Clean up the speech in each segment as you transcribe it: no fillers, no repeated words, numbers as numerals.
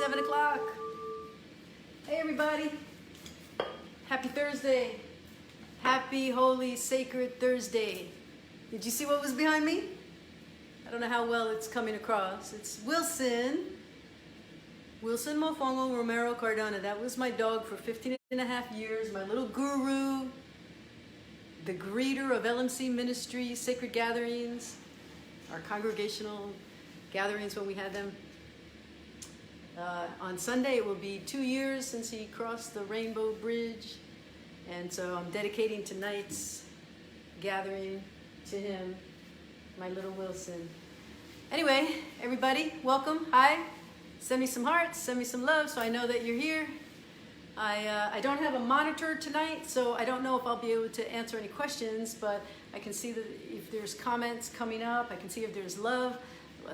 7 o'clock. Hey everybody. Happy Thursday. Happy, holy, sacred Thursday. Did you see what was behind me? I don't know how well it's coming across. It's Wilson Mofongo Romero Cardona. That was my dog for 15 and a half years, my little guru, the greeter of LMC Ministry, Sacred Gatherings, our congregational gatherings when we had them. On Sunday, it will be 2 years since he crossed the Rainbow Bridge. And so I'm dedicating tonight's gathering to him, my little Wilson. Anyway, everybody, welcome. Hi. Send me some hearts, send me some love so I know that you're here. I don't have a monitor tonight, so I don't know if I'll be able to answer any questions, but I can see that if there's comments coming up, I can see if there's love,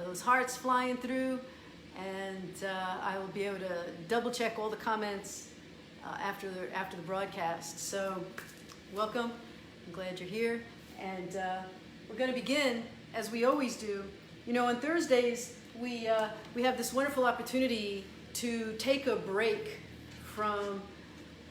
those hearts flying through, and I will be able to double check all the comments after the broadcast. So welcome, I'm glad you're here, and we're going to begin as we always do. You know, on Thursdays we have this wonderful opportunity to take a break from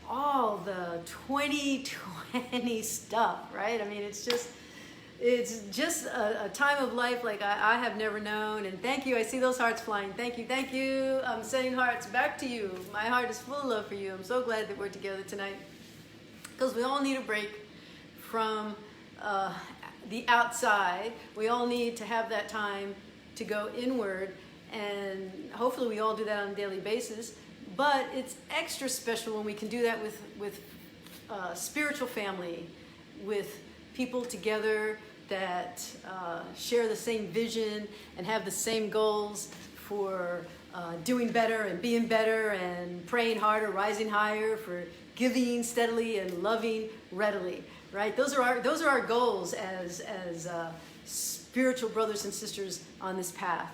all the 2020 stuff, right? I mean, it's just a time of life like I have never known. And thank you. I see those hearts flying. Thank you. I'm sending hearts back to you. My heart is full of love for you. I'm so glad that we're together tonight, because we all need a break from the outside. We all need to have that time to go inward, and hopefully we all do that on a daily basis. But it's extra special when we can do that with spiritual family, with people together that share the same vision and have the same goals for doing better and being better and praying harder, rising higher, for giving steadily and loving readily, right? Those are our goals as spiritual brothers and sisters on this path.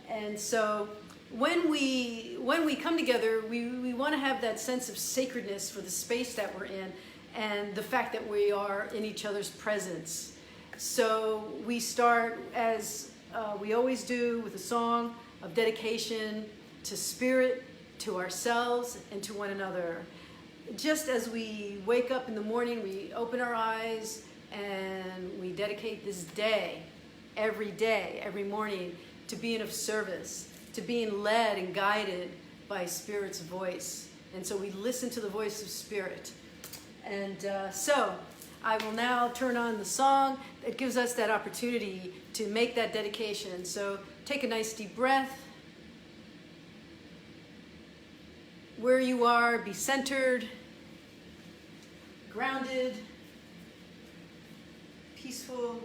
And so when we come together, we want to have that sense of sacredness for the space that we're in, and the fact that we are in each other's presence. So we start, as we always do, with a song of dedication to Spirit, to ourselves, and to one another. Just as we wake up in the morning, we open our eyes and we dedicate this day, every morning, to being of service, to being led and guided by Spirit's voice. And so we listen to the voice of Spirit. And so I will now turn on the song that gives us that opportunity to make that dedication. So take a nice deep breath. Where you are, be centered, grounded, peaceful,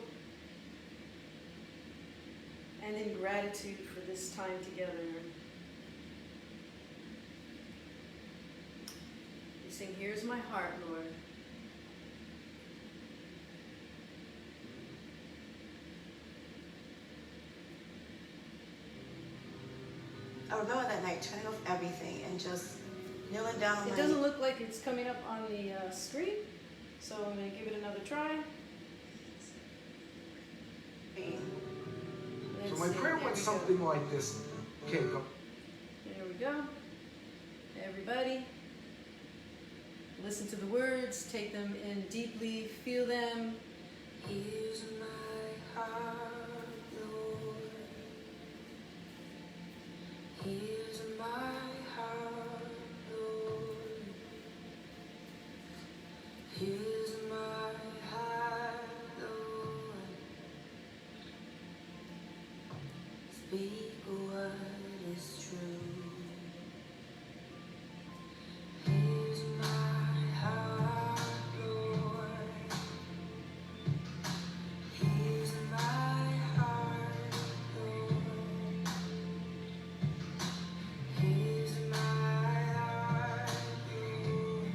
and in gratitude for this time together. We sing, "Here's my heart, Lord." I remember that night turning off everything and just kneeling down on my... It doesn't look like it's coming up on the screen, so I'm going to give it another try. So my prayer went something like this. Okay, go. There we go. Everybody, listen to the words, take them in deeply, feel them. Here's my heart, Lord. Here's my heart, Lord. Here's my heart, Lord. Speak what is true. Here's my heart, Lord. Here's my heart, Lord. Here's my heart, Lord.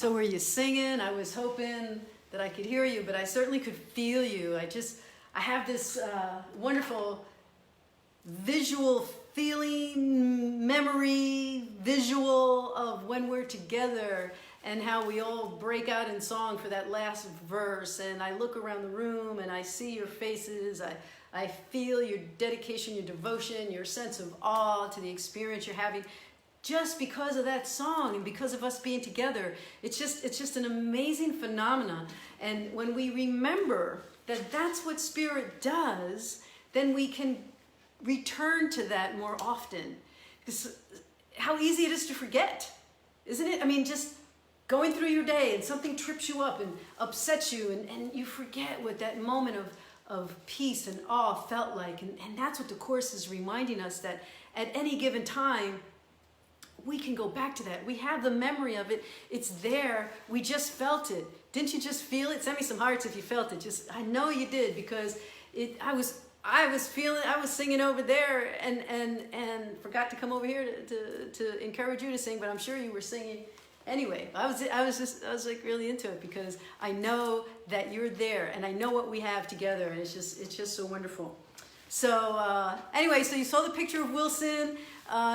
So were you singing? I was hoping that I could hear you, but I certainly could feel you. I have this wonderful visual feeling, memory, visual of when we're together and how we all break out in song for that last verse. And I look around the room and I see your faces. I feel your dedication, your devotion, your sense of awe to the experience you're having just because of that song and because of us being together. It's just an amazing phenomenon. And when we remember that that's what Spirit does, then we can return to that more often. Because how easy it is to forget, isn't it? I mean, just going through your day and something trips you up and upsets you, and you forget what that moment of peace and awe felt like. And that's what the Course is reminding us, that at any given time, we can go back to that. We have the memory of it. It's there. We just felt it. Didn't you just feel it? Send me some hearts if you felt it. I know you did, because I was singing over there and forgot to come over here to encourage you to sing, but I'm sure you were singing anyway. I was like really into it, because I know that you're there and I know what we have together, and it's just so wonderful. So anyway, so you saw the picture of Wilson.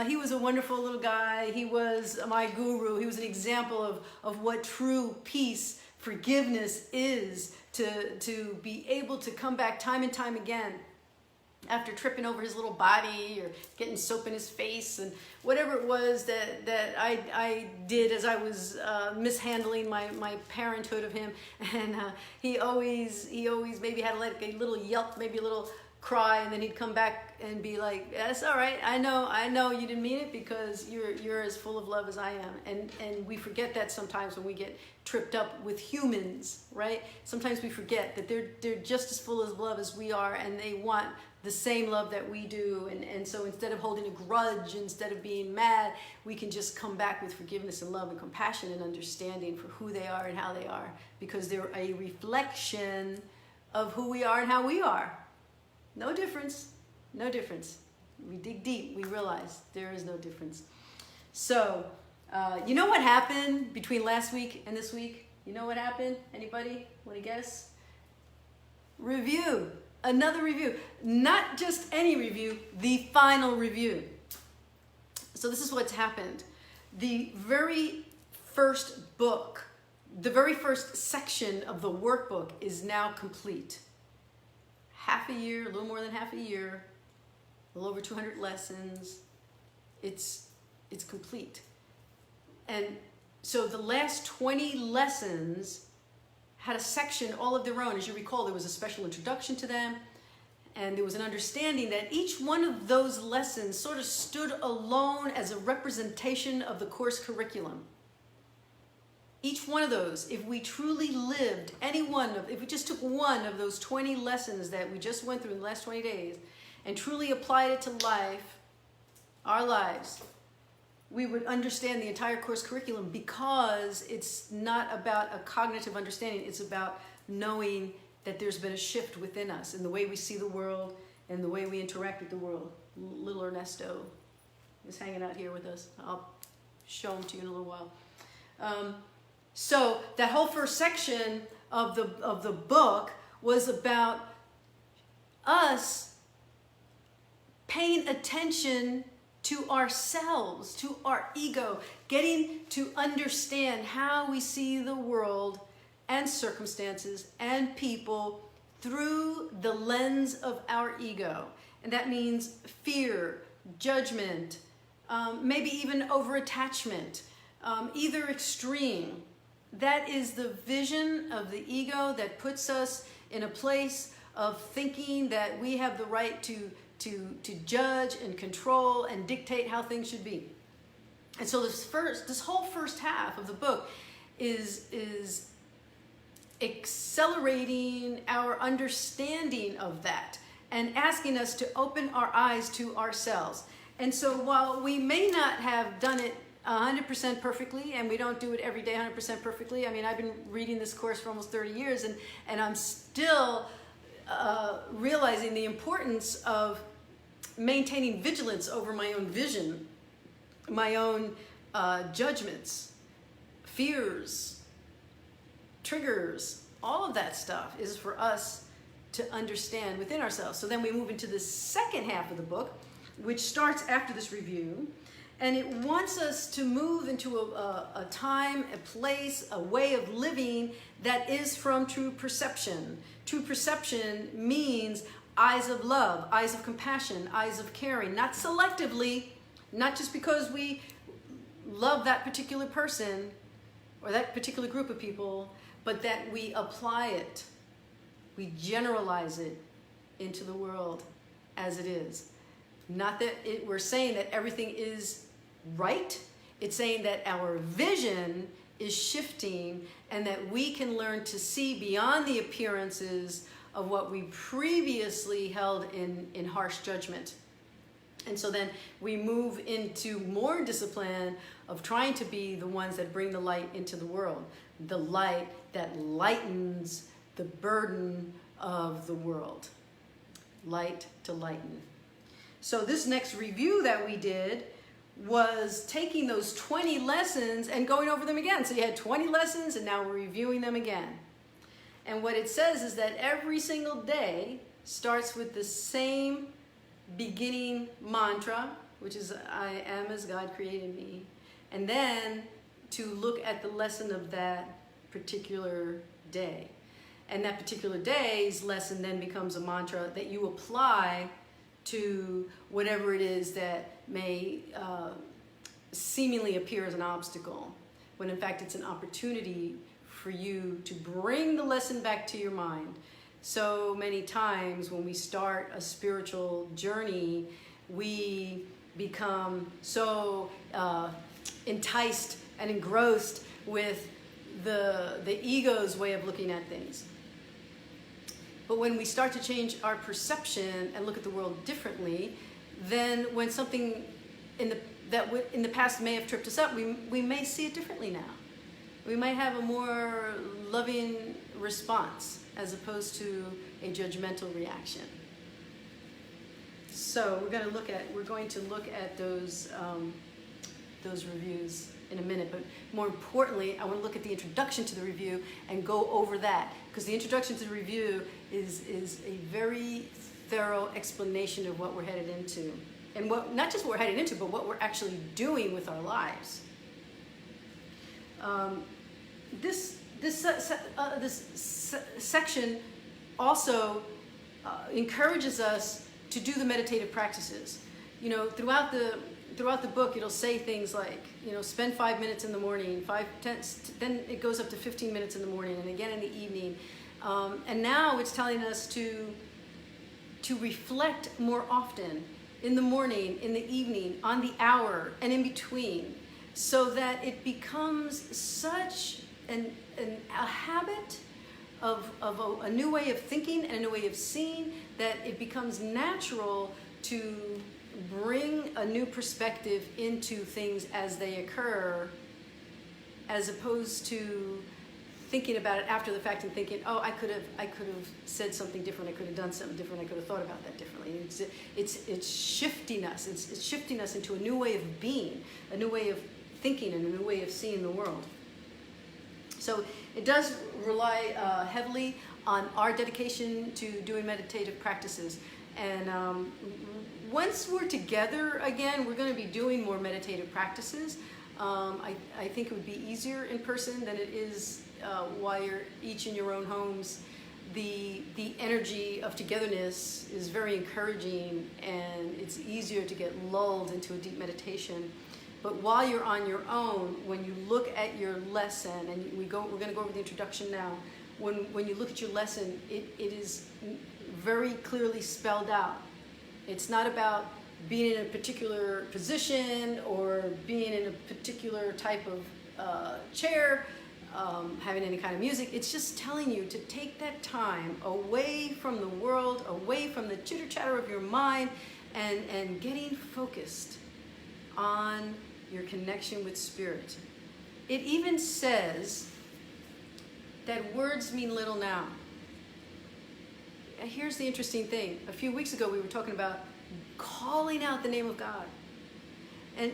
He was a wonderful little guy. He was my guru. He was an example of what true peace, forgiveness is, to be able to come back time and time again after tripping over his little body or getting soap in his face and whatever it was that I did as I was mishandling my parenthood of him. And he always maybe had like a little yelp, maybe a little cry, and then he'd come back and be like, "That's all right. I know you didn't mean it, because you're as full of love as I am." And we forget that sometimes when we get tripped up with humans, right? Sometimes we forget that they're just as full of love as we are, and they want the same love that we do. And so instead of holding a grudge, instead of being mad, we can just come back with forgiveness and love and compassion and understanding for who they are and how they are, because they're a reflection of who we are and how we are. No difference. No difference. We dig deep, we realize there is no difference. So, you know what happened between last week and this week? You know what happened? Anybody want to guess? Review. Another review. Not just any review, the final review. So this is what's happened. The very first book, the very first section of the workbook is now complete. Half a year, a little more than half a year, a little over 200 lessons. It's complete. And so the last 20 lessons had a section all of their own. As you recall, there was a special introduction to them, and there was an understanding that each one of those lessons sort of stood alone as a representation of the Course curriculum. Each one of those, if we truly lived if we just took one of those 20 lessons that we just went through in the last 20 days and truly applied it to life, our lives, we would understand the entire Course curriculum, because it's not about a cognitive understanding. It's about knowing that there's been a shift within us in the way we see the world and the way we interact with the world. Little Ernesto is hanging out here with us. I'll show him to you in a little while. So that whole first section of the book was about us paying attention to ourselves, to our ego, getting to understand how we see the world and circumstances and people through the lens of our ego. And that means fear, judgment, maybe even over-attachment, either extreme. That is the vision of the ego that puts us in a place of thinking that we have the right to judge and control and dictate how things should be. And so this whole first half of the book is accelerating our understanding of that and asking us to open our eyes to ourselves. And so while we may not have done it 100% perfectly, and we don't do it every day 100% perfectly. I mean, I've been reading this course for almost 30 years, and I'm still realizing the importance of maintaining vigilance over my own vision, my own judgments, fears, triggers, all of that stuff is for us to understand within ourselves. So then we move into the second half of the book, which starts after this review, and it wants us to move into a time, a place, a way of living that is from true perception. True perception means eyes of love, eyes of compassion, eyes of caring, not selectively, not just because we love that particular person or that particular group of people, but that we apply it, we generalize it into the world as it is. Not that we're saying that everything is right, it's saying that our vision is shifting and that we can learn to see beyond the appearances of what we previously held in harsh judgment. And so then we move into more discipline of trying to be the ones that bring the light into the world, the light that lightens the burden of the world. Light to lighten. So this next review that we did was taking those 20 lessons and going over them again. So you had 20 lessons and now we're reviewing them again. And what it says is that every single day starts with the same beginning mantra, which is I am as God created me. And then to look at the lesson of that particular day. And that particular day's lesson then becomes a mantra that you apply to whatever it is that may seemingly appear as an obstacle, when in fact it's an opportunity for you to bring the lesson back to your mind. So many times when we start a spiritual journey, we become so enticed and engrossed with the ego's way of looking at things. But when we start to change our perception and look at the world differently, then when something in the past may have tripped us up, we may see it differently now. We might have a more loving response as opposed to a judgmental reaction. So we're going to look at those reviews in a minute, but more importantly, I want to look at the introduction to the review and go over that, because the introduction to the review is a very thorough explanation of what we're headed into, and what not just what we're headed into, but what we're actually doing with our lives. This section also encourages us to do the meditative practices. You know, throughout the book, it'll say things like, you know, spend 5 minutes in the morning, 10, then it goes up to 15 minutes in the morning, and again in the evening. And now it's telling us to reflect more often in the morning, in the evening, on the hour, and in between, so that it becomes such a habit of a new way of thinking and a new way of seeing, that it becomes natural to bring a new perspective into things as they occur, as opposed to thinking about it after the fact and thinking, oh, I could have said something different, I could have done something different, I could have thought about that differently. It's shifting us. It's shifting us into a new way of being, a new way of thinking, and a new way of seeing the world. So it does rely heavily on our dedication to doing meditative practices. And once we're together again, we're going to be doing more meditative practices. I think it would be easier in person than it is while you're each in your own homes. The energy of togetherness is very encouraging, and it's easier to get lulled into a deep meditation. But while you're on your own, when you look at your lesson, and we're going to go over the introduction now, when you look at your lesson, it is very clearly spelled out. It's not about being in a particular position or being in a particular type of chair, having any kind of music. It's just telling you to take that time away from the world, away from the chitter-chatter of your mind, and getting focused on your connection with Spirit. It even says that words mean little now. Here's the interesting thing. A few weeks ago, we were talking about calling out the name of God. And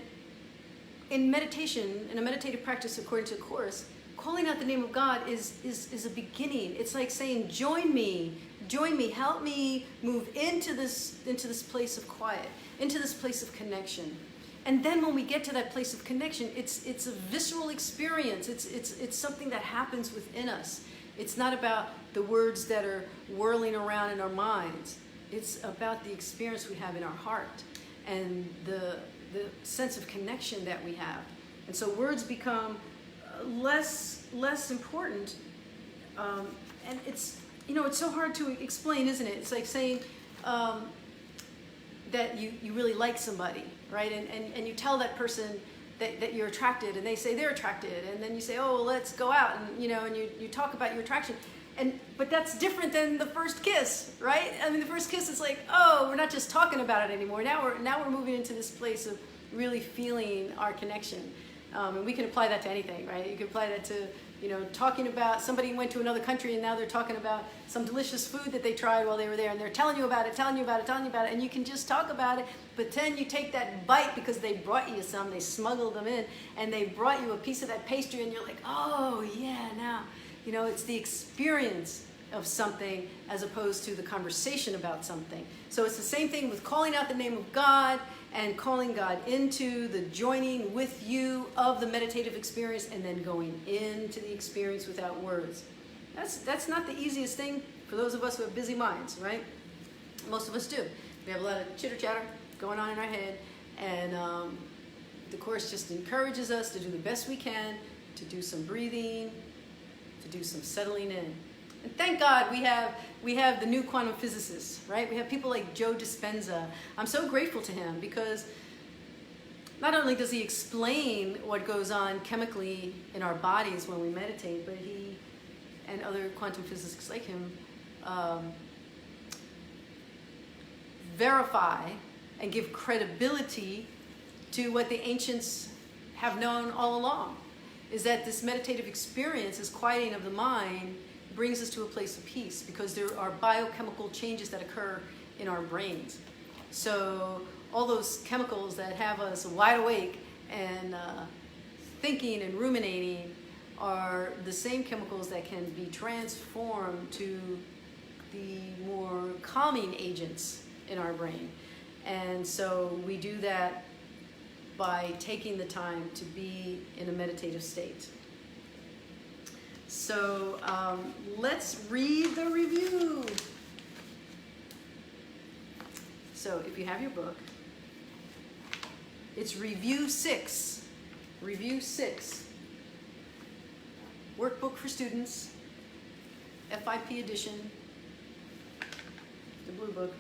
in meditation, in a meditative practice according to the Course, calling out the name of God is a beginning. It's like saying, join me, help me move into this place of quiet, into this place of connection. And then when we get to that place of connection, it's a visceral experience. It's something that happens within us. It's not about the words that are whirling around in our minds. It's about the experience we have in our heart and the sense of connection that we have. And so words become less important. And it's so hard to explain, isn't it? It's like saying that you really like somebody, right? And you tell that person that you're attracted, and they say they're attracted, and then you say, oh, well, let's go out, and you talk about your attraction. But that's different than the first kiss, right? I mean, the first kiss is like, oh, we're not just talking about it anymore. Now we're moving into this place of really feeling our connection. And we can apply that to anything, right? You can apply that to, talking about somebody went to another country and now they're talking about some delicious food that they tried while they were there, and they're telling you about it, and you can just talk about it, but then you take that bite because they brought you some, they smuggled them in, and they brought you a piece of that pastry, and you're like, oh, yeah, now, it's the experience of something as opposed to the conversation about something. So it's the same thing with calling out the name of God and calling God into the joining with you of the meditative experience, and then going into the experience without words. That's not the easiest thing for those of us who have busy minds, right? Most of us do. We have a lot of chitter-chatter going on in our head, and the Course just encourages us to do the best we can, to do some breathing, to do some settling in. And thank God we have the new quantum physicists, right? We have people like Joe Dispenza. I'm so grateful to him because not only does he explain what goes on chemically in our bodies when we meditate, but he and other quantum physicists like him verify and give credibility to what the ancients have known all along, is that this meditative experience, this quieting of the mind, brings us to a place of peace because there are biochemical changes that occur in our brains. So all those chemicals that have us wide awake and thinking and ruminating are the same chemicals that can be transformed to the more calming agents in our brain. And so we do that by taking the time to be in a meditative state. So let's read the review. So if you have your book, it's Review 6. Review 6. Workbook for students, FIP edition, the blue book.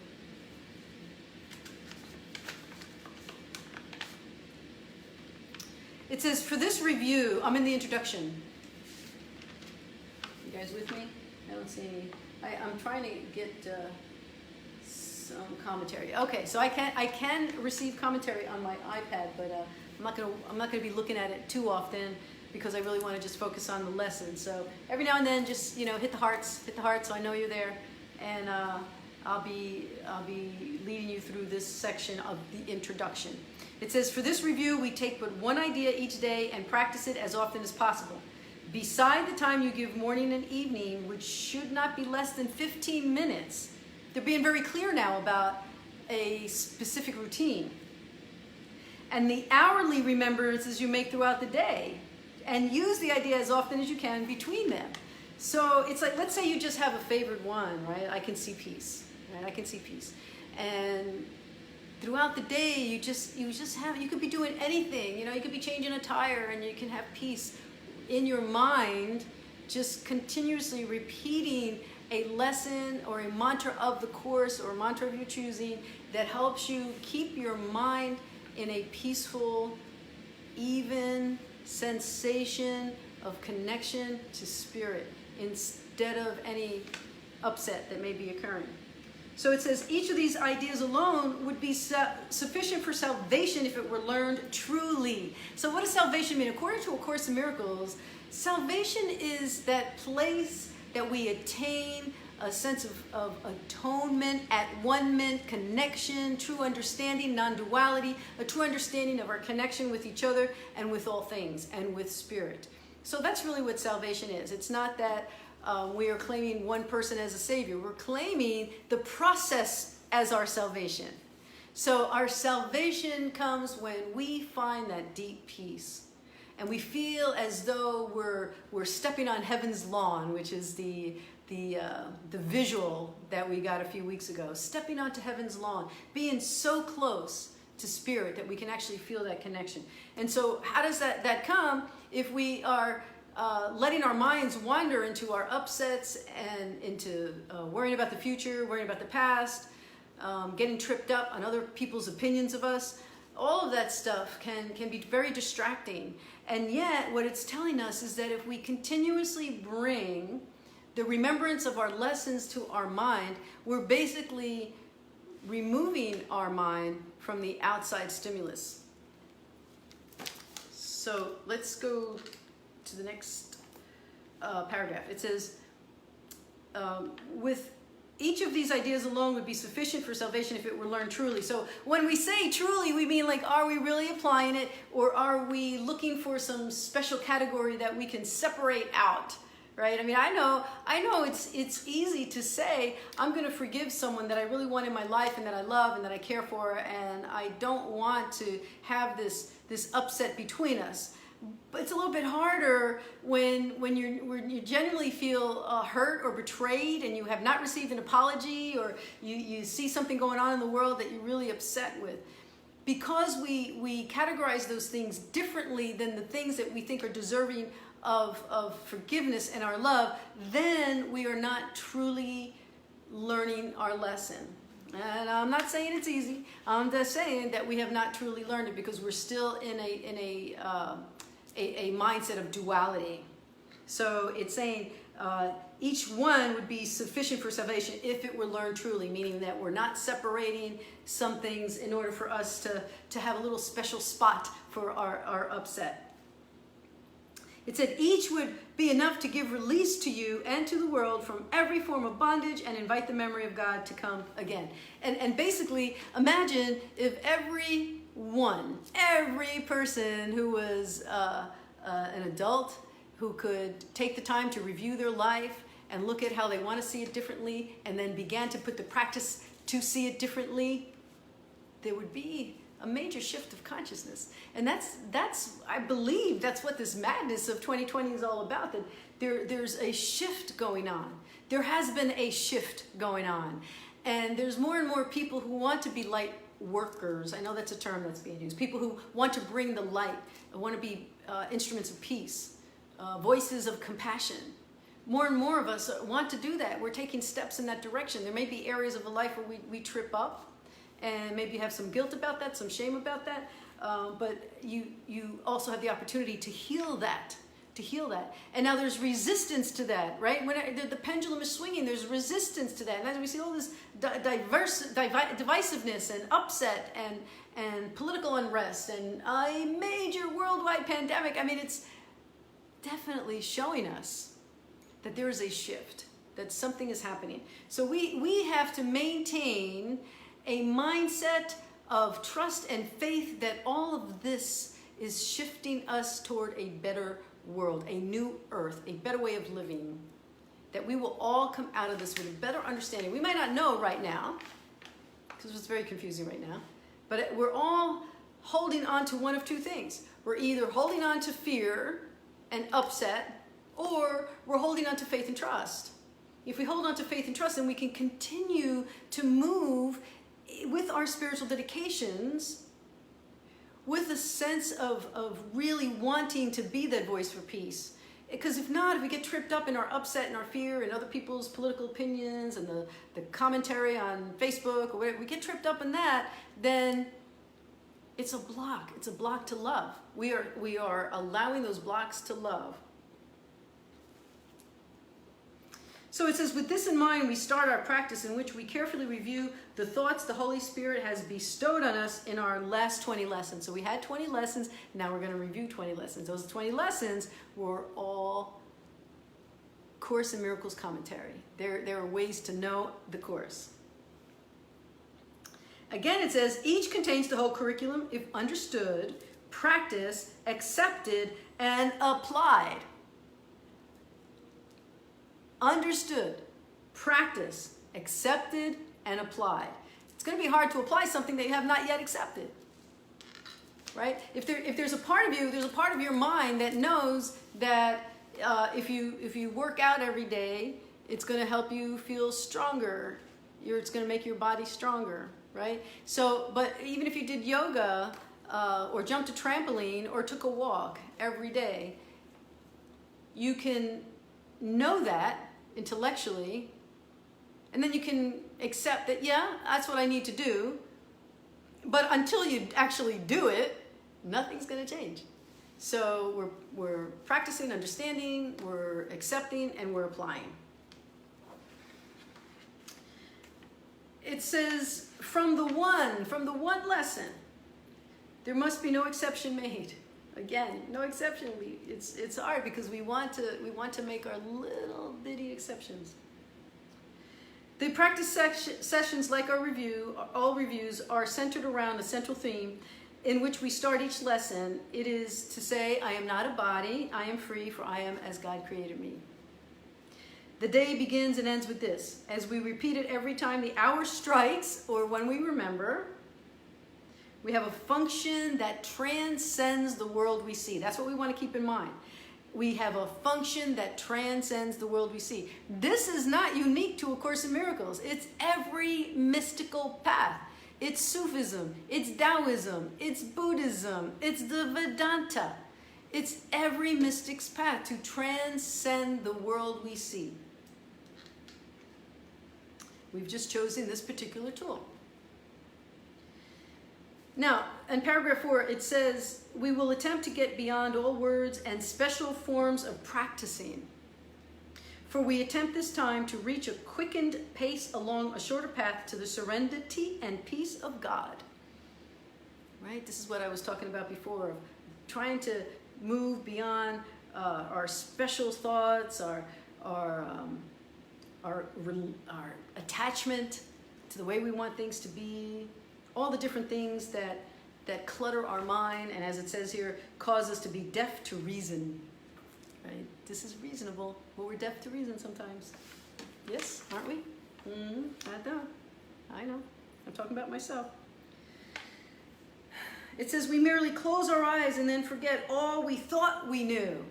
It says, for this review, I'm in the introduction. You guys with me? I don't see any. I'm trying to get some commentary. Okay, so I can receive commentary on my iPad, but I'm not gonna be looking at it too often because I really want to just focus on the lesson. So every now and then, just hit the hearts, so I know you're there, and I'll be leading you through this section of the introduction. It says, for this review, we take but one idea each day and practice it as often as possible. Beside the time you give morning and evening, which should not be less than 15 minutes, they're being very clear now about a specific routine. And the hourly remembrances you make throughout the day, and use the idea as often as you can between them. So it's like, let's say you just have a favorite one, right? I can see peace, right? I can see peace. And throughout the day, you could be doing anything, you could be changing a tire and you can have peace in your mind, just continuously repeating a lesson or a mantra of the Course or a mantra of your choosing that helps you keep your mind in a peaceful, even sensation of connection to spirit instead of any upset that may be occurring. So it says, each of these ideas alone would be sufficient for salvation if it were learned truly. So what does salvation mean? According to A Course in Miracles, salvation is that place that we attain a sense of atonement, at-one-ment, connection, true understanding, non-duality, a true understanding of our connection with each other and with all things and with spirit. So that's really what salvation is. It's not that we are claiming one person as a savior. We're claiming the process as our salvation. So our salvation comes when we find that deep peace. And we feel as though we're stepping on heaven's lawn, which is the visual that we got a few weeks ago. Stepping onto heaven's lawn, being so close to spirit that we can actually feel that connection. And so how does that come if we are letting our minds wander into our upsets and into worrying about the future, worrying about the past, getting tripped up on other people's opinions of us? All of that stuff can be very distracting. And yet what it's telling us is that if we continuously bring the remembrance of our lessons to our mind, we're basically removing our mind from the outside stimulus. So let's go to the next paragraph. It says, with each of these ideas alone would be sufficient for salvation if it were learned truly. So when we say truly, we mean like, are we really applying it, or are we looking for some special category that we can separate out, right? I mean, I know it's easy to say, I'm going to forgive someone that I really want in my life and that I love and that I care for, and I don't want to have this upset between us. But it's a little bit harder when you genuinely feel hurt or betrayed and you have not received an apology, or you see something going on in the world that you're really upset with. Because we categorize those things differently than the things that we think are deserving of forgiveness and our love, then we are not truly learning our lesson. And I'm not saying it's easy. I'm just saying that we have not truly learned it because we're still in a mindset of duality. So it's saying each one would be sufficient for salvation if it were learned truly, meaning that we're not separating some things in order for us to have a little special spot for our upset. It said each would be enough to give release to you and to the world from every form of bondage and invite the memory of God to come again. And basically, imagine if every person who was an adult, who could take the time to review their life and look at how they want to see it differently, and then began to put the practice to see it differently, there would be a major shift of consciousness. And that's I believe that's what this madness of 2020 is all about, that there's a shift going on. There has been a shift going on. And there's more and more people who want to be light workers. I know that's a term that's being used. People who want to bring the light, want to be instruments of peace, voices of compassion. More and more of us want to do that. We're taking steps in that direction. There may be areas of the life where we trip up, and maybe have some guilt about that, some shame about that, but you also have the opportunity to heal that. And now there's resistance to that, right? When the pendulum is swinging, there's resistance to that. And as we see all this divisiveness and upset and political unrest and a major worldwide pandemic, I mean, it's definitely showing us that there is a shift, that something is happening. So we have to maintain a mindset of trust and faith that all of this is shifting us toward a better world, a new earth, a better way of living, that we will all come out of this with a better understanding. We might not know right now, because it's very confusing right now, but we're all holding on to one of two things. We're either holding on to fear and upset, or we're holding on to faith and trust. If we hold on to faith and trust, then we can continue to move with our spiritual dedications, with a sense of really wanting to be that voice for peace. Because if not, if we get tripped up in our upset and our fear and other people's political opinions and the commentary on Facebook or whatever, we get tripped up in that, then it's a block. It's a block to love. We are allowing those blocks to love. So it says, with this in mind, we start our practice in which we carefully review the thoughts the Holy Spirit has bestowed on us in our last 20 lessons. So we had 20 lessons, now we're going to review 20 lessons. Those 20 lessons were all Course in Miracles commentary. There are ways to know the Course. Again, it says, each contains the whole curriculum if understood, practiced, accepted, and applied. understood, practiced, accepted, and applied. It's going to be hard to apply something that you have not yet accepted. Right? If there's a part of you, there's a part of your mind that knows that if you work out every day, it's going to help you feel stronger. It's going to make your body stronger, right? So, but even if you did yoga or jumped a trampoline or took a walk every day, you can know that intellectually, and then you can accept that, yeah, that's what I need to do. But until you actually do it, nothing's going to change. So we're practicing, understanding, we're accepting, and we're applying. It says, from the one lesson, there must be no exception made. Again, no exception. It's hard because we want to make our little bitty exceptions. The practice sessions, like all reviews, are centered around a central theme in which we start each lesson. It is to say, I am not a body, I am free, for I am as God created me. The day begins and ends with this. As we repeat it every time the hour strikes, or when we remember, we have a function that transcends the world we see. That's what we want to keep in mind. We have a function that transcends the world we see. This is not unique to A Course in Miracles. It's every mystical path. It's Sufism, it's Taoism, it's Buddhism, it's the Vedanta. It's every mystic's path to transcend the world we see. We've just chosen this particular tool. Now, in paragraph 4, it says, we will attempt to get beyond all words and special forms of practicing. For we attempt this time to reach a quickened pace along a shorter path to the serenity and peace of God. Right? This is what I was talking about before, of trying to move beyond our special thoughts, our attachment to the way we want things to be, all the different things that clutter our mind, and as it says here, cause us to be deaf to reason. Right? This is reasonable, but we're deaf to reason sometimes. Yes, aren't we? I know. I'm talking about myself. It says we merely close our eyes and then forget all we thought we knew.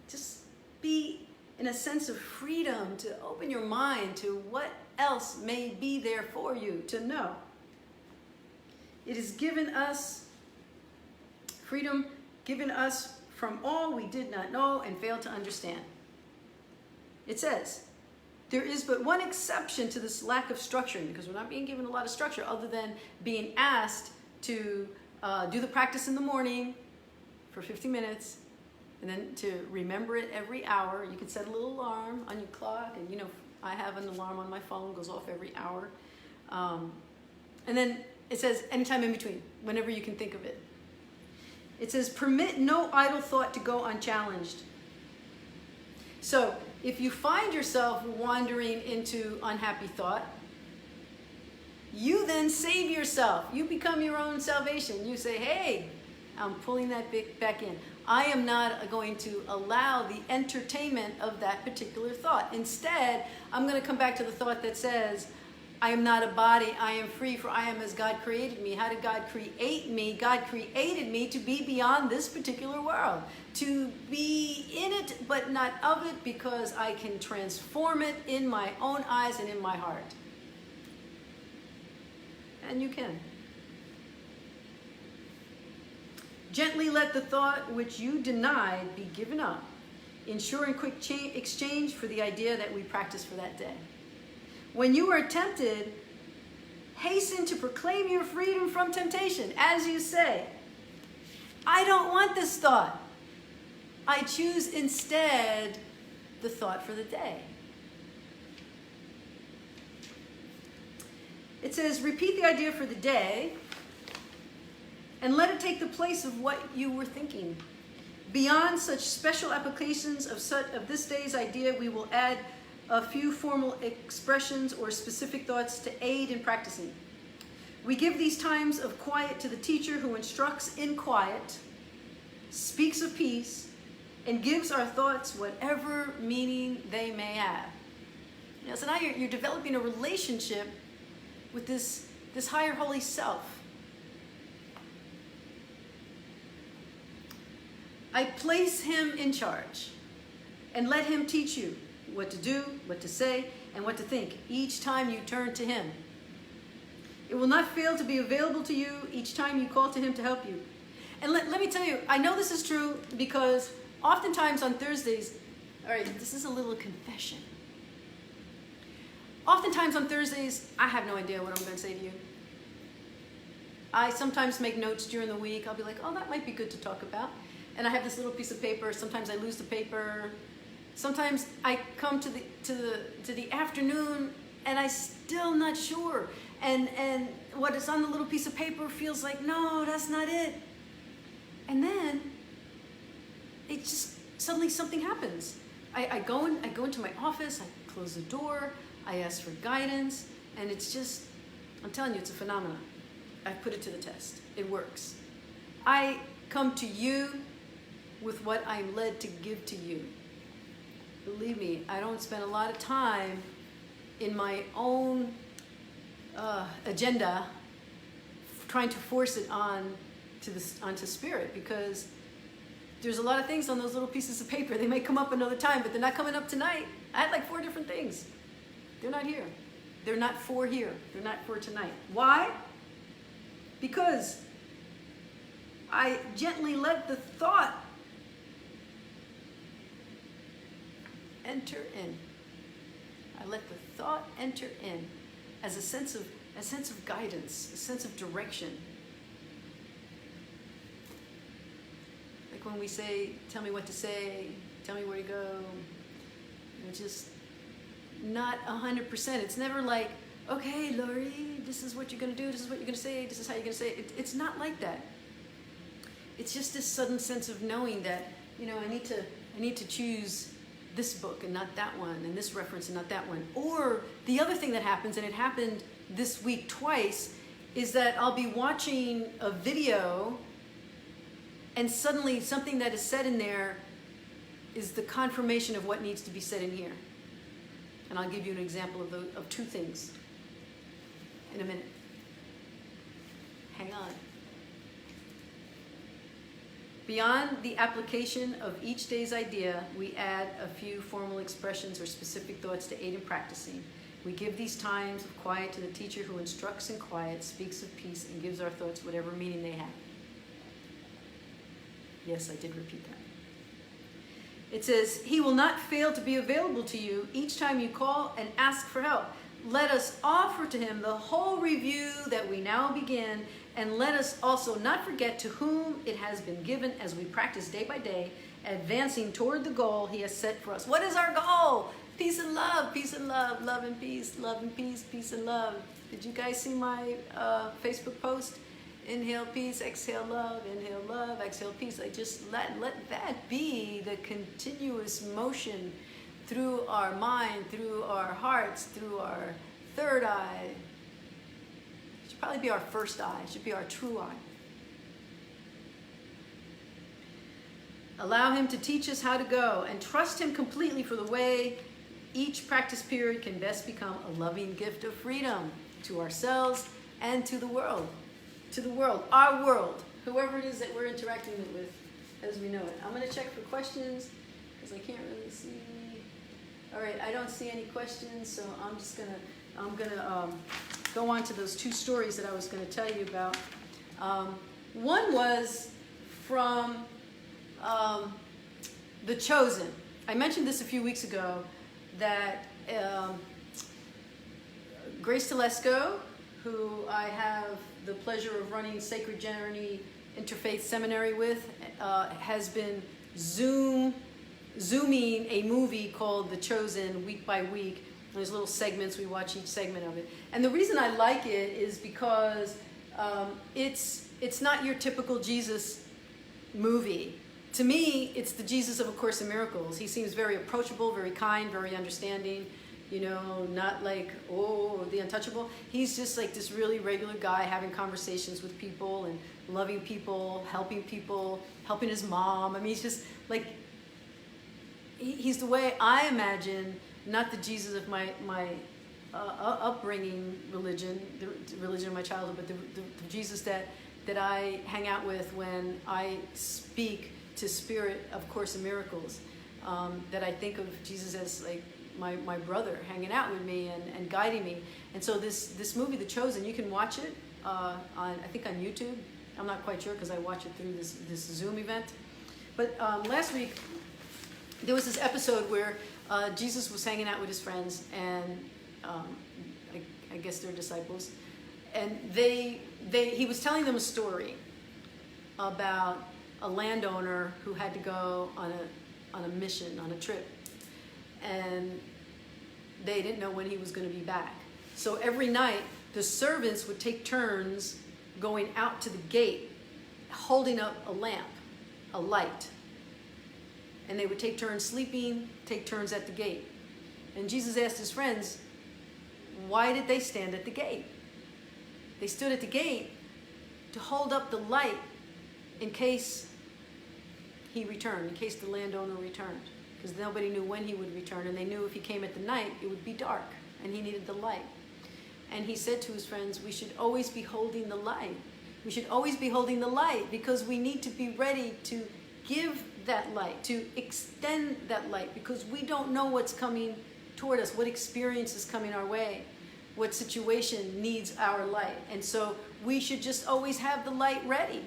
Just be in a sense of freedom to open your mind to what else may be there for you to know. It is given us freedom, given us from all we did not know and failed to understand. It says, there is but one exception to this lack of structuring, because we're not being given a lot of structure other than being asked to do the practice in the morning for 50 minutes, and then to remember it every hour. You can set a little alarm on your clock, and I have an alarm on my phone, goes off every hour. And then it says anytime in between, whenever you can think of it. It says, permit no idle thought to go unchallenged. So if you find yourself wandering into unhappy thought, you then save yourself. You become your own salvation. You say, hey, I'm pulling that back in. I am not going to allow the entertainment of that particular thought. Instead, I'm going to come back to the thought that says, I am not a body, I am free, for I am as God created me. How did God create me? God created me to be beyond this particular world, to be in it but not of it, because I can transform it in my own eyes and in my heart. And you can. Gently let the thought which you denied be given up, ensuring quick exchange for the idea that we practice for that day. When you are tempted, hasten to proclaim your freedom from temptation. As you say, I don't want this thought. I choose instead the thought for the day. It says, repeat the idea for the day and let it take the place of what you were thinking. Beyond such special applications of this day's idea, we will add a few formal expressions or specific thoughts to aid in practicing. We give these times of quiet to the teacher who instructs in quiet, speaks of peace, and gives our thoughts whatever meaning they may have. You know, so now you're developing a relationship with this higher holy self. I place him in charge and let him teach you what to do, what to say, and what to think each time you turn to him. It will not fail to be available to you each time you call to him to help you. And let me tell you, I know this is true because oftentimes on Thursdays, all right, this is a little confession. Oftentimes on Thursdays, I have no idea what I'm going to say to you. I sometimes make notes during the week. I'll be like, oh, that might be good to talk about. And I have this little piece of paper. Sometimes I lose the paper. Sometimes I come to the afternoon and I'm still not sure. And what is on the little piece of paper feels like, no, that's not it. And then it just suddenly something happens. I go into my office, I close the door, I ask for guidance, and it's just, I'm telling you, it's a phenomenon. I've put it to the test. It works. I come to you with what I'm led to give to you. Believe me, I don't spend a lot of time in my own agenda trying to force it onto spirit, because there's a lot of things on those little pieces of paper. They may come up another time, but they're not coming up tonight. I had like 4 different things. They're not here. They're not for here. They're not for tonight. Why? Because I gently let the thought enter in. I let the thought enter in as a sense of guidance, a sense of direction. Like when we say, tell me what to say, tell me where to go, it's just not 100%. It's never like, okay, Lori, this is what you're going to do, this is what you're going to say, this is how you're going to say it. It's not like that. It's just this sudden sense of knowing that, you know, I need to choose this book and not that one, and this reference and not that one. Or the other thing that happens, and it happened this week twice, is that I'll be watching a video and suddenly something that is said in there is the confirmation of what needs to be said in here. And I'll give you an example of 2 things in a minute. Hang on. Beyond the application of each day's idea, we add a few formal expressions or specific thoughts to aid in practicing. We give these times of quiet to the teacher who instructs in quiet, speaks of peace, and gives our thoughts whatever meaning they have. Yes, I did repeat that. It says, he will not fail to be available to you each time you call and ask for help. Let us offer to him the whole review that we now begin, and let us also not forget to whom it has been given as we practice day by day, advancing toward the goal he has set for us. What is our goal? Peace and love, love and peace, peace and love. Did you guys see my Facebook post? Inhale peace, exhale love, exhale peace. I just let that be the continuous motion through our mind, through our hearts, through our third eye. It should probably be our first eye. It should be our true eye. Allow him to teach us how to go, and trust him completely for the way each practice period can best become a loving gift of freedom to ourselves and to the world. To the world, our world, whoever it is that we're interacting with as we know it. I'm going to check for questions because I can't really see. All right, I don't see any questions, so I'm going to go on to those 2 stories that I was going to tell you about. One was from The Chosen. I mentioned this a few weeks ago that Grace Telesco, who I have the pleasure of running Sacred Journey Interfaith Seminary with, has been zooming a movie called The Chosen week by week. There's little segments, we watch each segment of it. And the reason I like it is because it's not your typical Jesus movie. To me, it's the Jesus of A Course in Miracles. He seems very approachable, very kind, very understanding. You know, not like, oh, the untouchable. He's just like this really regular guy having conversations with people and loving people, helping his mom. I mean, he's just like, he's the way I imagine, not the Jesus of my upbringing religion, the religion of my childhood, but the Jesus that I hang out with when I speak to Spirit of Course in Miracles. That I think of Jesus as like my brother hanging out with me and guiding me. And so this movie, The Chosen, you can watch it I think on YouTube. I'm not quite sure because I watch it through this Zoom event. But last week, there was this episode where Jesus was hanging out with his friends, and I guess they're disciples, and he was telling them a story about a landowner who had to go on a mission, on a trip, and they didn't know when he was going to be back. So every night, the servants would take turns going out to the gate, holding up a lamp, a light. And they would take turns sleeping, take turns at the gate. And Jesus asked his friends, why did they stand at the gate? They stood at the gate to hold up the light in case he returned, in case the landowner returned. Because nobody knew when he would return, and they knew if he came at the night, it would be dark, and he needed the light. And he said to his friends, we should always be holding the light. We should always be holding the light because we need to be ready to give that light, to extend that light, because we don't know what's coming toward us, what experience is coming our way, what situation needs our light. And so we should just always have the light ready.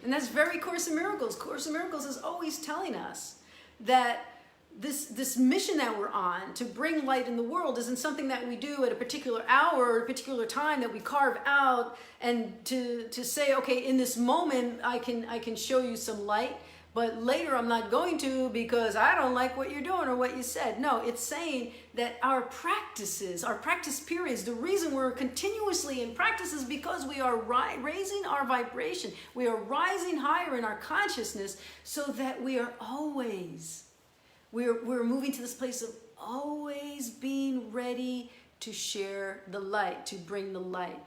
And that's very Course in Miracles. Course in Miracles is always telling us that this mission that we're on to bring light in the world isn't something that we do at a particular hour or a particular time that we carve out and to say, okay, in this moment I can show you some light, but later I'm not going to because I don't like what you're doing or what you said. No, it's saying that our practices, our practice periods, the reason we're continuously in practice is because we are raising our vibration. We are rising higher in our consciousness so that we are always, we're moving to this place of always being ready to share the light, to bring the light.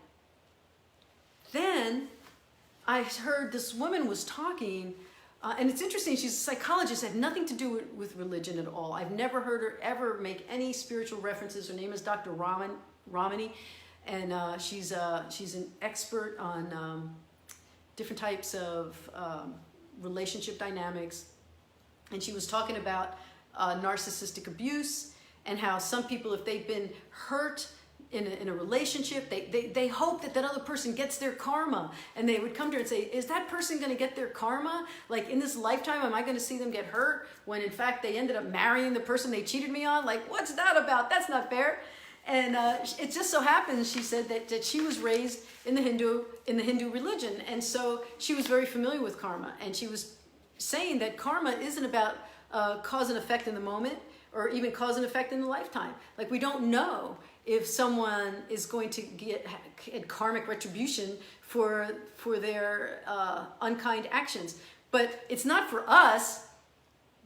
Then I heard this woman was talking, and it's interesting, she's a psychologist, had nothing to do with religion at all. I've never heard her ever make any spiritual references. Her name is Dr. Ramani, and she's an expert on different types of relationship dynamics. And she was talking about narcissistic abuse and how some people, if they've been hurt in a relationship, they hope that other person gets their karma, and they would come to her and say, is that person going to get their karma? Like in this lifetime, am I going to see them get hurt when in fact they ended up marrying the person they cheated me on? Like, what's that about? That's not fair. And it just so happens, she said that she was raised in the Hindu religion, and so she was very familiar with karma, and she was saying that karma isn't about cause and effect in the moment, or even cause and effect in the lifetime. Like, we don't know if someone is going to get karmic retribution for their unkind actions. But it's not for us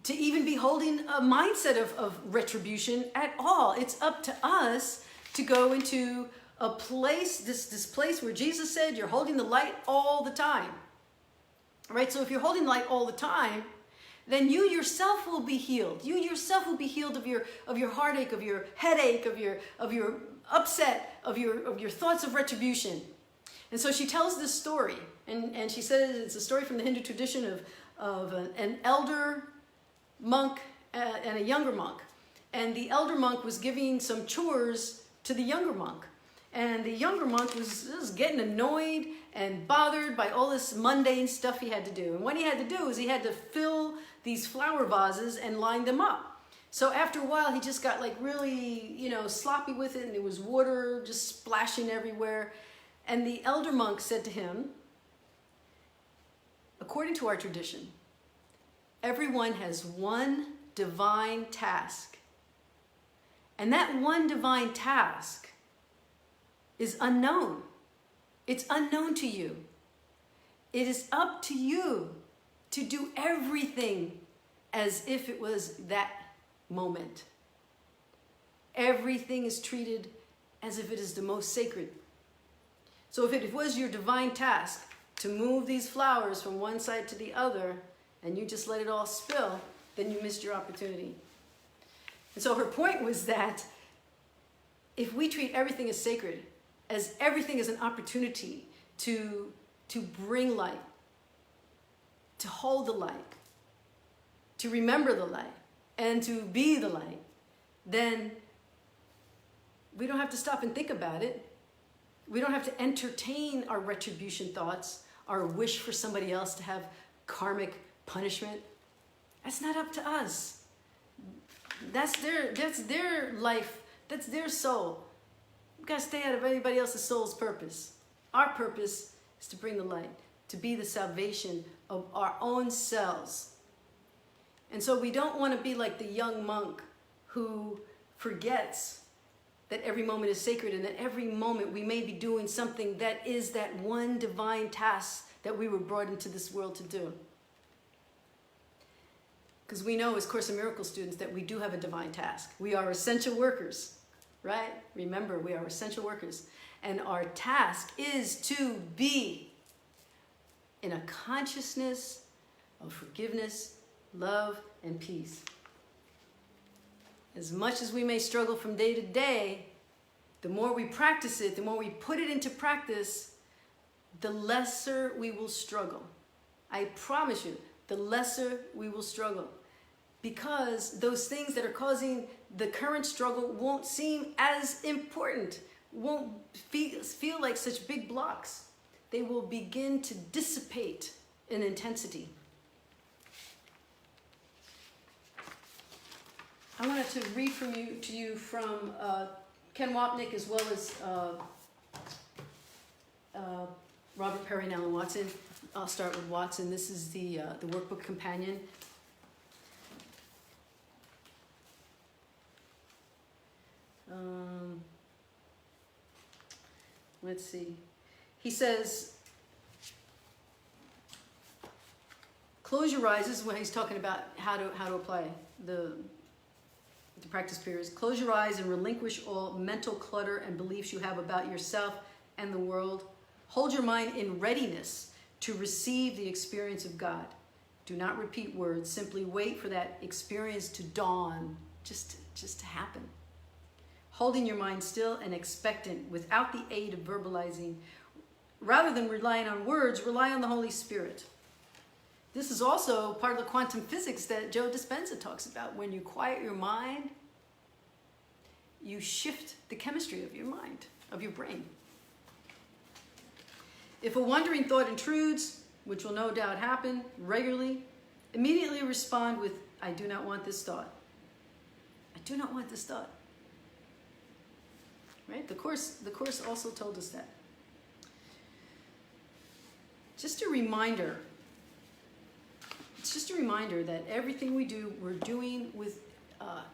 to even be holding a mindset of retribution at all. It's up to us to go into a place, this place where Jesus said you're holding the light all the time. Right? So if you're holding light all the time, then you yourself will be healed. You yourself will be healed of your heartache, of your headache, of your upset, of your thoughts of retribution. And so she tells this story, and she says it's a story from the Hindu tradition of an elder monk and a younger monk. And the elder monk was giving some chores to the younger monk. And the younger monk was getting annoyed and bothered by all this mundane stuff he had to do. And what he had to do is he had to fill these flower vases and line them up. So after a while, he just got like really, sloppy with it, and there was water just splashing everywhere. And the elder monk said to him, according to our tradition, everyone has one divine task. And that one divine task is unknown. It's unknown to you. It is up to you to do everything as if it was that moment. Everything is treated as if it is the most sacred. So if it was your divine task to move these flowers from one side to the other, and you just let it all spill, then you missed your opportunity. And so her point was that if we treat everything as sacred, as everything as an opportunity to bring light, to hold the light, to remember the light, and to be the light, then we don't have to stop and think about it. We don't have to entertain our retribution thoughts, our wish for somebody else to have karmic punishment. That's not up to us. That's their life. That's their soul. We've got to stay out of anybody else's soul's purpose. Our purpose is to bring the light, to be the salvation of our own selves. And so we don't want to be like the young monk who forgets that every moment is sacred and that every moment we may be doing something that is that one divine task that we were brought into this world to do. Because we know as Course in Miracles students that we do have a divine task. We are essential workers, right? Remember, we are essential workers. And our task is to be in a consciousness of forgiveness, love, and peace. As much as we may struggle from day to day, the more we practice it, the more we put it into practice, the lesser we will struggle. I promise you, the lesser we will struggle. Because those things that are causing the current struggle won't seem as important, won't feel like such big blocks. They will begin to dissipate in intensity. I wanted to read to you from Ken Wapnick as well as Robert Perry and Alan Watson. I'll start with Watson. This is the workbook companion. Let's see. He says, close your eyes. This is when he's talking about how to apply the practice periods. Close your eyes and relinquish all mental clutter and beliefs you have about yourself and the world. Hold your mind in readiness to receive the experience of God. Do not repeat words. Simply wait for that experience to dawn, just to happen. Holding your mind still and expectant without the aid of verbalizing. Rather than relying on words, rely on the Holy Spirit. This is also part of the quantum physics that Joe Dispenza talks about. When you quiet your mind, you shift the chemistry of your mind, of your brain. If a wandering thought intrudes, which will no doubt happen regularly, immediately respond with, I do not want this thought. I do not want this thought. Right? The Course also told us that. Just a reminder. It's just a reminder that everything we do, we're doing with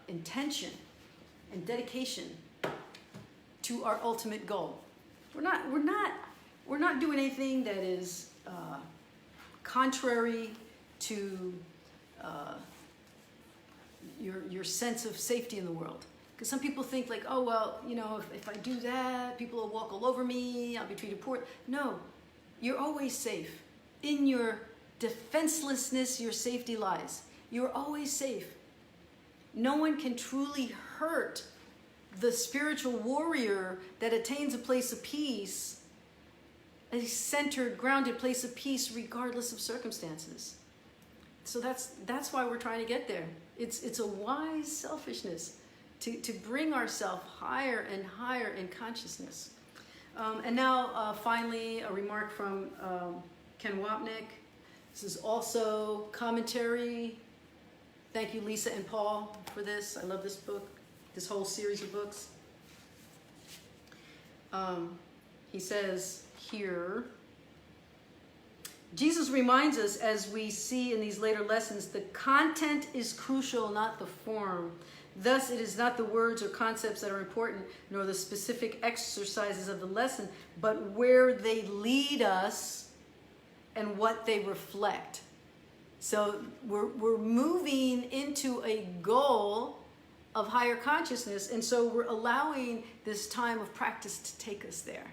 intention and dedication to our ultimate goal. We're not doing anything that is contrary to your sense of safety in the world. Because some people think like, oh, well, if I do that, people will walk all over me, I'll be treated poor. No, you're always safe. In your defenselessness, your safety lies. You're always safe. No one can truly hurt the spiritual warrior that attains a place of peace, a centered, grounded place of peace, regardless of circumstances. So that's why we're trying to get there. It's a wise selfishness to bring ourselves higher and higher in consciousness. And now, finally, a remark from Ken Wapnick. This is also commentary. Thank you, Lisa and Paul, for this. I love this book, this whole series of books. He says here, Jesus reminds us, as we see in these later lessons, the content is crucial, not the form. Thus, it is not the words or concepts that are important, nor the specific exercises of the lesson, but where they lead us and what they reflect. So we're moving into a goal of higher consciousness, and so we're allowing this time of practice to take us there.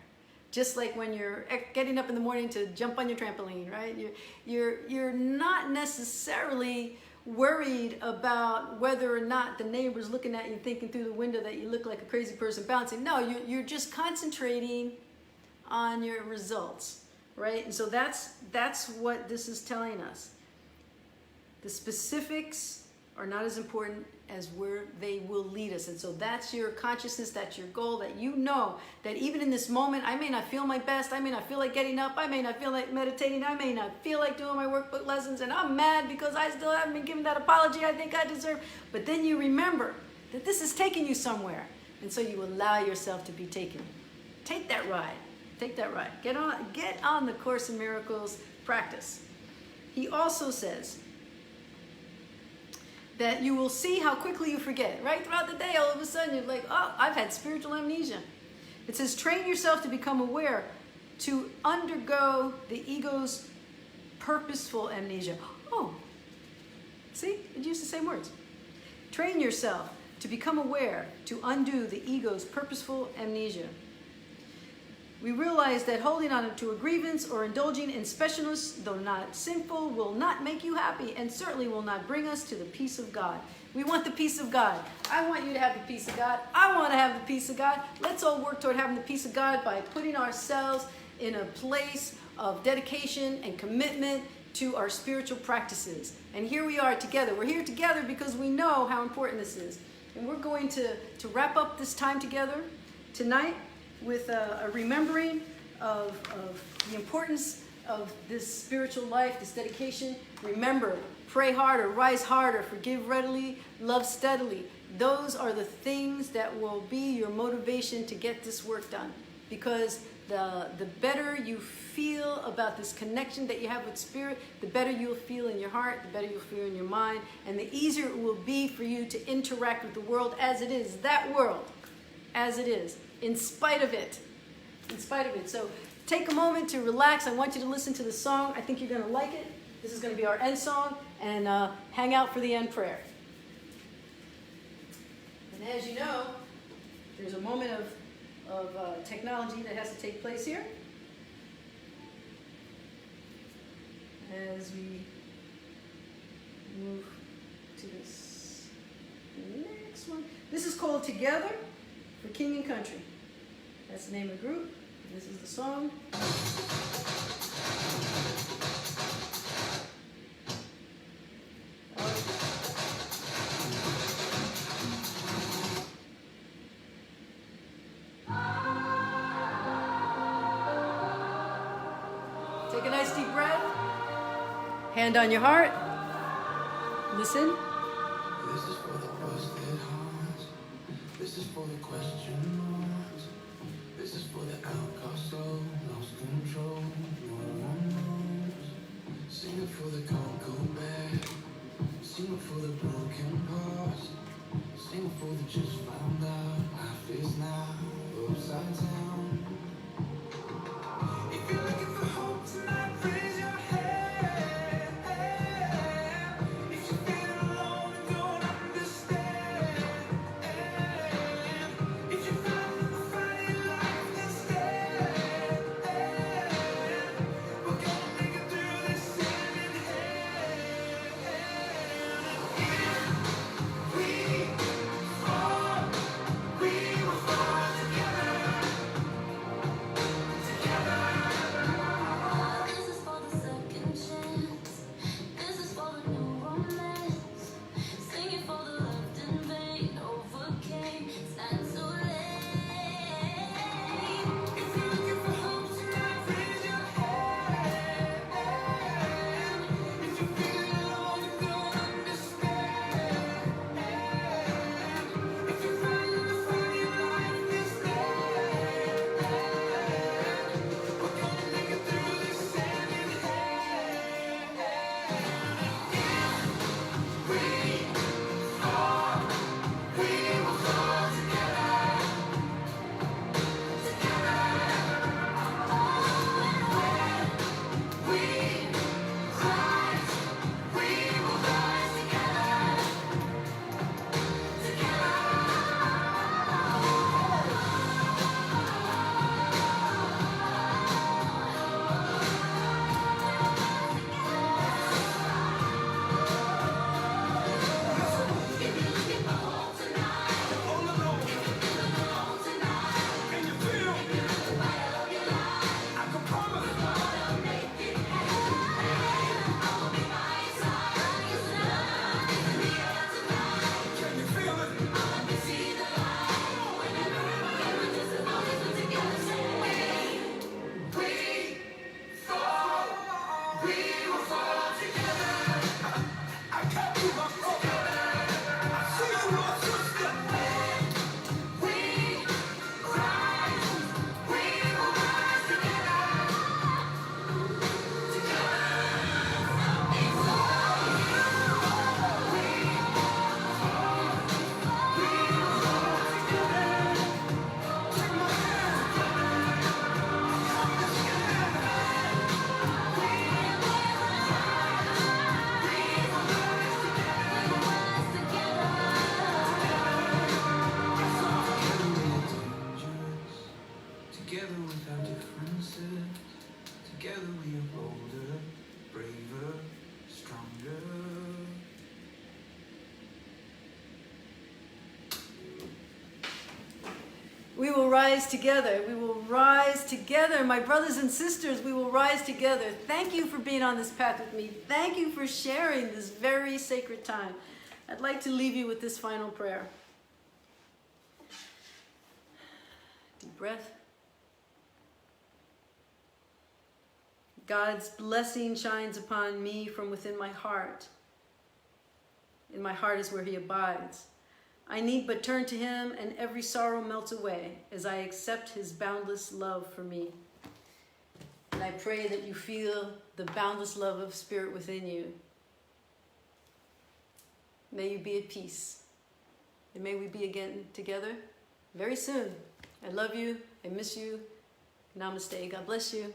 Just like when you're getting up in the morning to jump on your trampoline, right? You're not necessarily worried about whether or not the neighbor's looking at you thinking through the window that you look like a crazy person bouncing. No, you're just concentrating on your results, right? And so that's what this is telling us. The specifics are not as important as where they will lead us. And so that's your consciousness, that's your goal, that you know that even in this moment, I may not feel my best, I may not feel like getting up, I may not feel like meditating, I may not feel like doing my workbook lessons, and I'm mad because I still haven't been given that apology I think I deserve. But then you remember that this is taking you somewhere. And so you allow yourself to be taken. Take that ride. Take that ride. Get on the Course in Miracles practice. He also says that you will see how quickly you forget. Right throughout the day, all of a sudden, you're like, oh, I've had spiritual amnesia. It says, train yourself to become aware, to undergo the ego's purposeful amnesia. Oh, see? It used the same words. Train yourself to become aware, to undo the ego's purposeful amnesia. We realize that holding on to a grievance or indulging in specialness, though not sinful, will not make you happy and certainly will not bring us to the peace of God. We want the peace of God. I want you to have the peace of God. I want to have the peace of God. Let's all work toward having the peace of God by putting ourselves in a place of dedication and commitment to our spiritual practices. And here we are together. We're here together because we know how important this is. And we're going to wrap up this time together tonight with a remembering of the importance of this spiritual life, this dedication. Remember, pray harder, rise harder, forgive readily, love steadily. Those are the things that will be your motivation to get this work done. Because the better you feel about this connection that you have with Spirit, the better you'll feel in your heart, the better you'll feel in your mind, and the easier it will be for you to interact with the world as it is, that world, as it is. In spite of it. So take a moment to relax. I want you to listen to the song. I think you're going to like it. This is going to be our end song, and hang out for the end prayer. And as you know, there's a moment of technology that has to take place here. As we move to this next one. This is called Together for King and Country. That's the name of the group. This is the song. Take a nice deep breath. Hand on your heart. Listen. This is for the busted hearts. This is for the question marks. This is for the outcast soul, lost control, no one knows. Sing it for the can't go back. Sing it for the broken past. Sing it for the just found out. Life is now upside down. If you're looking for hope tonight, raise your hand. If you feel alone and don't understand, if you find the fire life instead, We will rise together. We will rise together. My brothers and sisters, we will rise together. Thank you for being on this path with me. Thank you for sharing this very sacred time. I'd like to leave you with this final prayer. Deep breath. God's blessing shines upon me from within my heart. In my heart is where he abides. I need but turn to him, and every sorrow melts away as I accept his boundless love for me. And I pray that you feel the boundless love of Spirit within you. May you be at peace. And may we be again together very soon. I love you. I miss you. Namaste. God bless you.